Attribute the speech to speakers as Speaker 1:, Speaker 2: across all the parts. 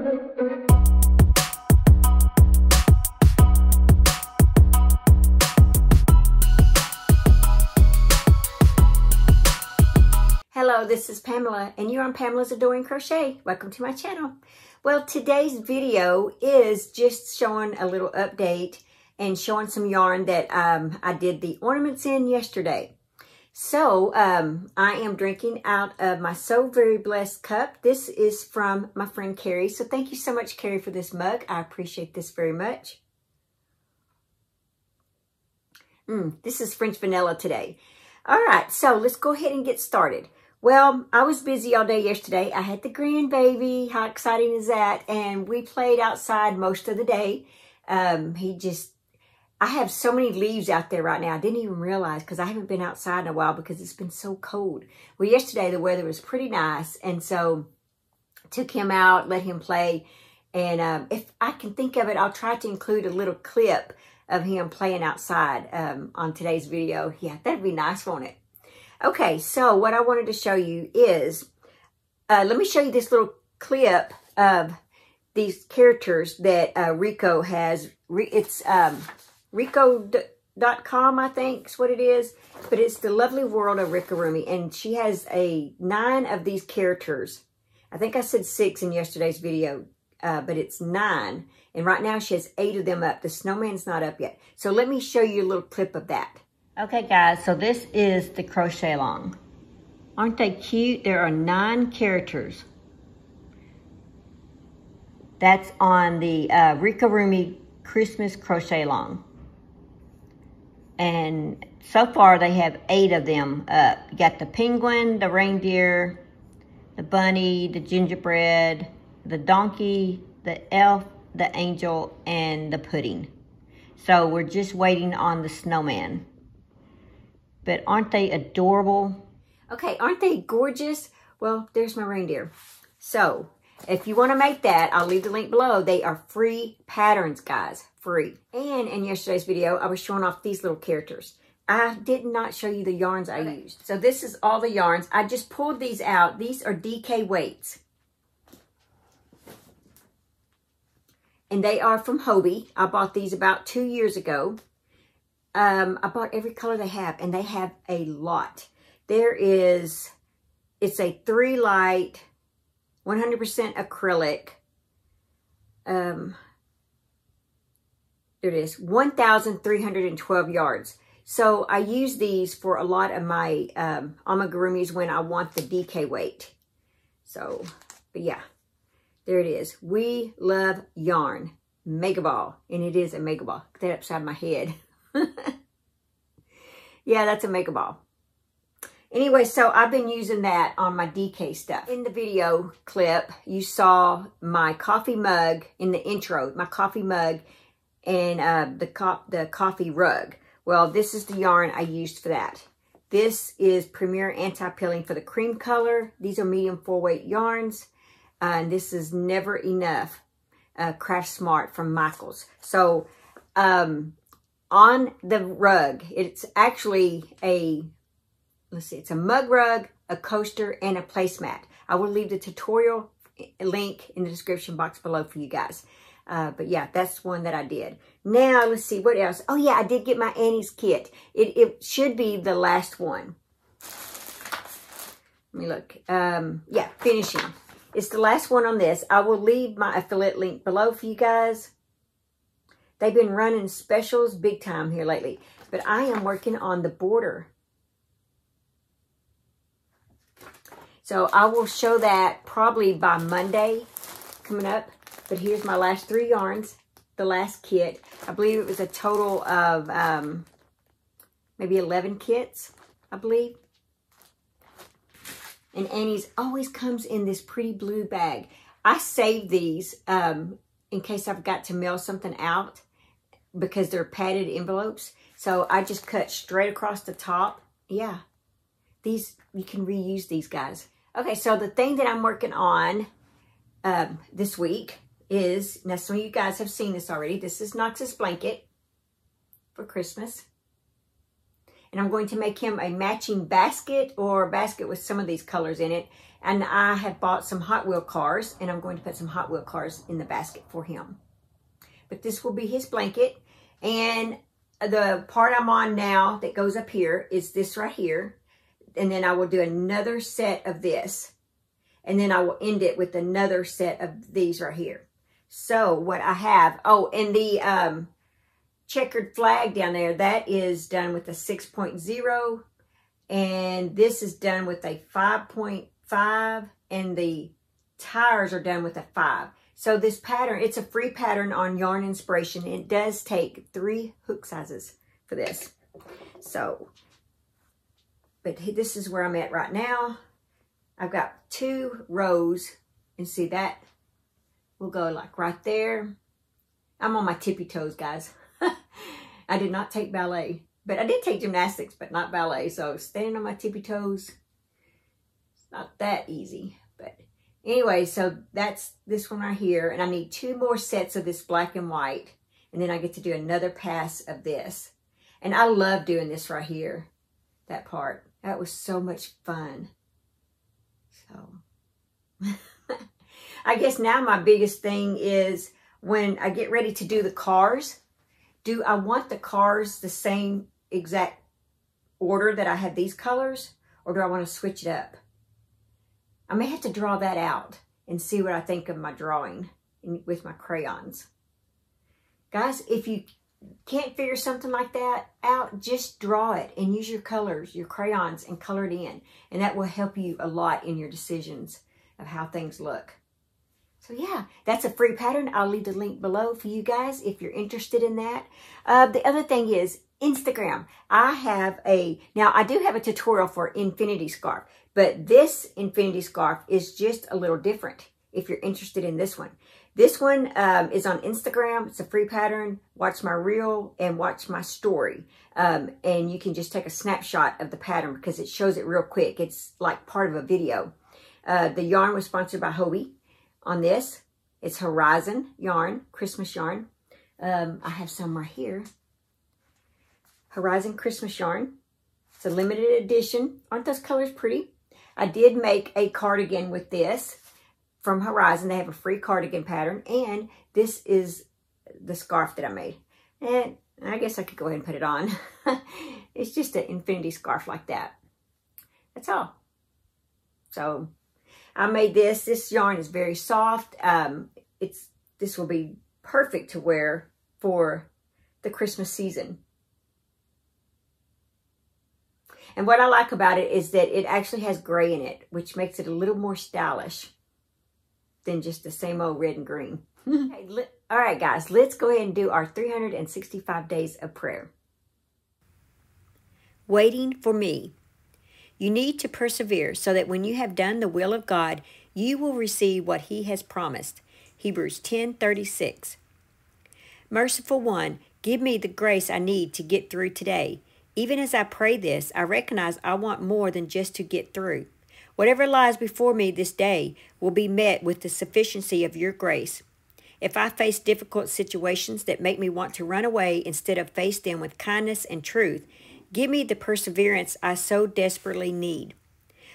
Speaker 1: Hello, this is Pamela, and you're on Pamela's Adoring Crochet. Welcome to my channel. Well, today's video is just showing a little update and showing some yarn that I did the ornaments in yesterday. So, I am drinking out of my So Very Blessed cup. This is from my friend Carrie. So thank you so much, Carrie, for this mug. I appreciate this very much. This is French vanilla today. All right, so let's go ahead and get started. Well, I was busy all day yesterday. I had the grandbaby. How exciting is that? And we played outside most of the day. I have so many leaves out there right now. I didn't even realize because I haven't been outside in a while because it's been so cold. Well, yesterday the weather was pretty nice. And so took him out, let him play. And if I can think of it, I'll try to include a little clip of him playing outside on today's video. Yeah, that'd be nice, won't it? Okay, so what I wanted to show you is, let me show you this little clip of these characters that Rico has. It's Rico.com, I think is what it is. But it's the lovely world of Rico-Rumi. And she has 9 of these characters. I think I said 6 in yesterday's video, but it's 9. And right now she has 8 of them up. The snowman's not up yet. So let me show you a little clip of that. Okay, guys, so this is the crochet along. Aren't they cute? There are 9 characters. That's on the Rico-Rumi Christmas crochet along. And so far they have 8 of them up. You got the penguin, the reindeer, the bunny, the gingerbread, the donkey, the elf, the angel, and the pudding. So we're just waiting on the snowman. But aren't they adorable? Okay, aren't they gorgeous? Well, there's my reindeer. So, if you want to make that, I'll leave the link below. They are free patterns, guys. Free. And in yesterday's video, I was showing off these little characters. I did not show you the yarns I used. So this is all the yarns. I just pulled these out. These are DK weights. And they are from Hobie. I bought these about 2 years ago. I bought every color they have, and they have a lot. It's a 3 light, 100% acrylic. There it is, 1,312 yards. So I use these for a lot of my amigurumis when I want the DK weight. So, but yeah, there it is. We love yarn. Mega ball, and it is a mega ball. Put that upside my head. Yeah, that's a mega ball. Anyway, so I've been using that on my DK stuff. In the video clip, you saw my coffee mug in the intro, my coffee mug and the coffee rug. Well, this is the yarn I used for that. This is Premier Anti-Pilling for the cream color. These are medium 4-weight yarns. And this is Never Enough Craft Smart from Michaels. So, on the rug, it's actually it's a mug rug, a coaster, and a placemat. I will leave the tutorial link in the description box below for you guys. But yeah, that's one that I did. Now, let's see, what else? Oh yeah, I did get my Annie's kit. It should be the last one. Let me look. Yeah, finishing. It's the last one on this. I will leave my affiliate link below for you guys. They've been running specials big time here lately. But I am working on the border. So I will show that probably by Monday coming up. But here's my last 3 yarns. The last kit. I believe it was a total of maybe 11 kits, I believe. And Annie's always comes in this pretty blue bag. I save these in case I've got to mail something out, because they're padded envelopes. So I just cut straight across the top. Yeah, these, you can reuse these, guys. Okay, so the thing that I'm working on this week is, now some of you guys have seen this already. This is Knox's blanket for Christmas. And I'm going to make him a matching basket, or a basket with some of these colors in it. And I have bought some Hot Wheel cars, and I'm going to put some Hot Wheel cars in the basket for him. But this will be his blanket. And the part I'm on now that goes up here is this right here. And then I will do another set of this. And then I will end it with another set of these right here. So what I have, oh, and the checkered flag down there, that is done with a 6.0. And this is done with a 5.5. And the tires are done with a 5. So this pattern, it's a free pattern on Yarn Inspiration. It does take 3 hook sizes for this. So, but this is where I'm at right now. I've got 2 rows, and see that will go like right there. I'm on my tippy toes, guys. I did not take ballet, but I did take gymnastics, but not ballet. So standing on my tippy toes, it's not that easy. But anyway, so that's this one right here. And I need 2 more sets of this black and white. And then I get to do another pass of this. And I love doing this right here, that part. That was so much fun. So I guess now my biggest thing is when I get ready to do the cars, do I want the cars the same exact order that I have these colors, or do I want to switch it up? I may have to draw that out and see what I think of my drawing with my crayons. Guys, if you can't figure something like that out, just draw it and use your colors, your crayons, and color it in. And that will help you a lot in your decisions of how things look. So yeah, that's a free pattern. I'll leave the link below for you guys if you're interested in that. The other thing is Instagram. Now I do have a tutorial for infinity scarf, but this infinity scarf is just a little different if you're interested in this one. This one is on Instagram. It's a free pattern. Watch my reel and watch my story. And you can just take a snapshot of the pattern because it shows it real quick. It's like part of a video. The yarn was sponsored by Hobie on this. It's Horizon yarn, Christmas yarn. I have some right here. Horizon Christmas yarn. It's a limited edition. Aren't those colors pretty? I did make a cardigan with this from Horizon. They have a free cardigan pattern, and this is the scarf that I made. And I guess I could go ahead and put it on. It's just an infinity scarf like that. That's all. So I made this. This yarn is very soft. This will be perfect to wear for the Christmas season. And what I like about it is that it actually has gray in it, which makes it a little more stylish than just the same old red and green. Okay, all right, guys, let's go ahead and do our 365 days of prayer. Waiting for me. You need to persevere so that when you have done the will of God, you will receive what he has promised. Hebrews 10:36. Merciful One, give me the grace I need to get through today. Even as I pray this, I recognize I want more than just to get through. Whatever lies before me this day will be met with the sufficiency of your grace. If I face difficult situations that make me want to run away instead of face them with kindness and truth, give me the perseverance I so desperately need.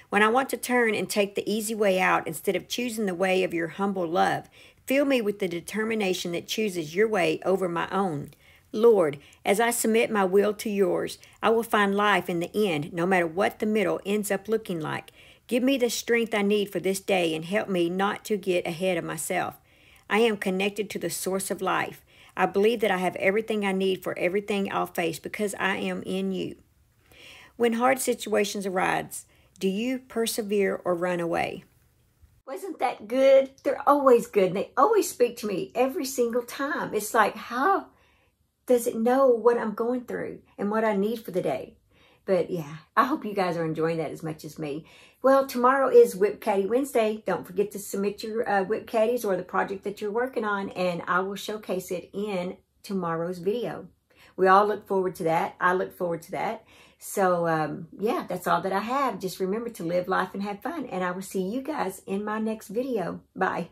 Speaker 1: When I want to turn and take the easy way out instead of choosing the way of your humble love, fill me with the determination that chooses your way over my own. Lord, as I submit my will to yours, I will find life in the end, no matter what the middle ends up looking like. Give me the strength I need for this day and help me not to get ahead of myself. I am connected to the source of life. I believe that I have everything I need for everything I'll face because I am in you. When hard situations arise, do you persevere or run away? Wasn't that good? They're always good, and they always speak to me every single time. It's like, how does it know what I'm going through and what I need for the day? But yeah, I hope you guys are enjoying that as much as me. Well, tomorrow is Whip Caddy Wednesday. Don't forget to submit your Whip Caddies or the project that you're working on, and I will showcase it in tomorrow's video. We all look forward to that. I look forward to that. So yeah, that's all that I have. Just remember to live life and have fun, and I will see you guys in my next video. Bye.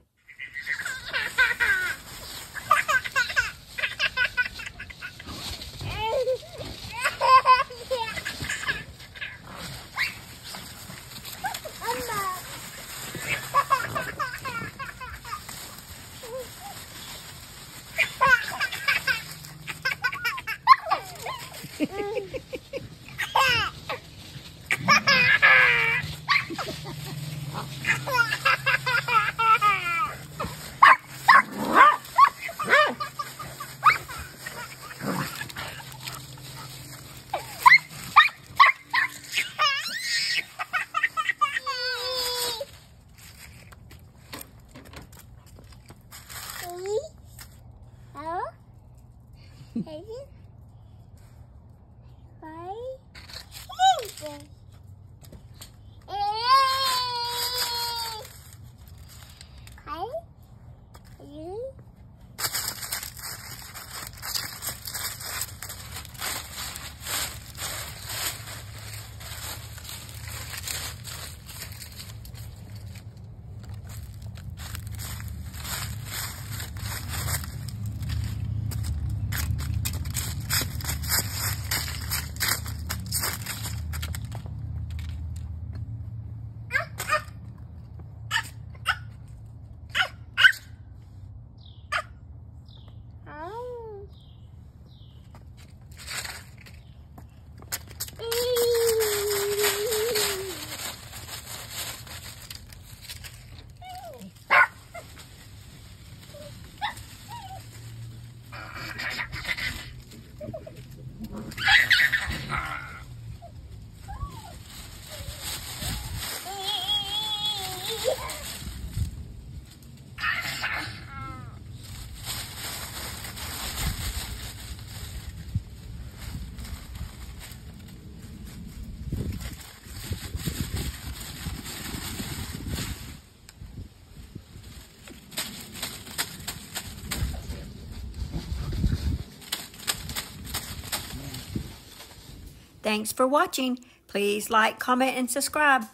Speaker 1: Thanks for watching. Please like, comment, and subscribe.